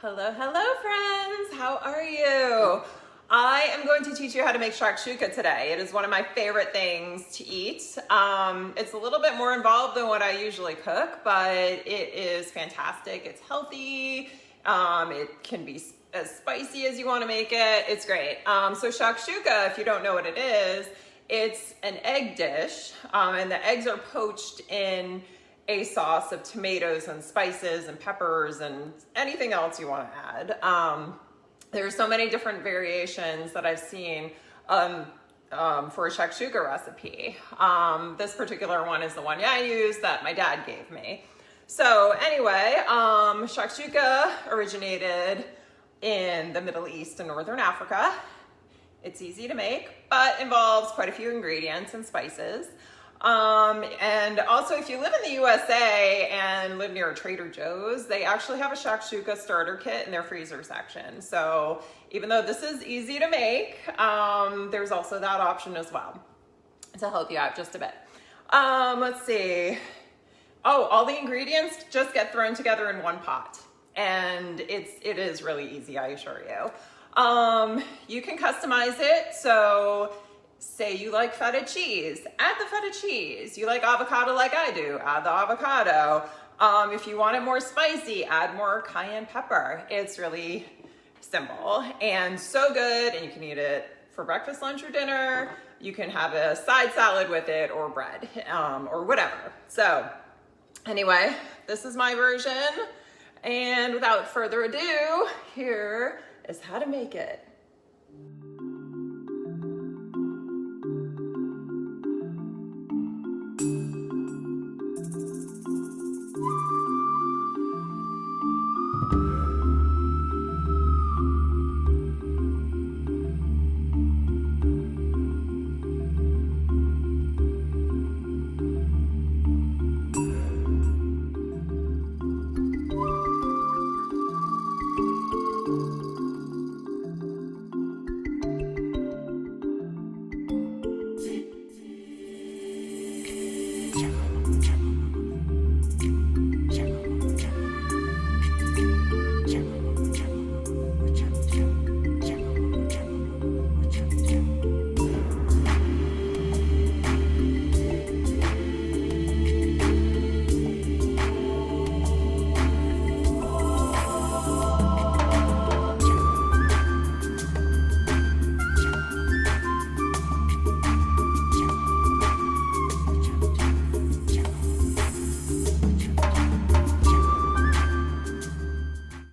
Hello, hello friends, how are you? I am going to teach you how to make shakshuka today. It is one of my favorite things to eat. It's a little bit more involved than what I usually cook, but it is fantastic. It's healthy. It can be as spicy as you want to make it. It's great. So shakshuka, if you don't know what it is, it's an egg dish, and the eggs are poached in a sauce of tomatoes and spices and peppers and anything else you want to add. There's so many different variations that I've seen for a shakshuka recipe. This particular one is the one I use that my dad gave me. So anyway, shakshuka originated in the Middle East and Northern Africa. It's easy to make, but involves quite a few ingredients and spices. And also if you live in the USA and live near a Trader Joe's, they actually have a shakshuka starter kit in their freezer section. So even though this is easy to make, there's also that option as well to help you out just a bit. Let's see. Oh, all the ingredients just get thrown together in one pot. And it is really easy, I assure you. You can customize it. So say you like feta cheese, add the feta cheese. You like avocado like I do, add the avocado. If you want it more spicy, add more cayenne pepper. It's really simple and so good, and you can eat it for breakfast, lunch, or dinner. You can have a side salad with it or bread, or whatever. So anyway, this is my version. And without further ado, here is how to make it.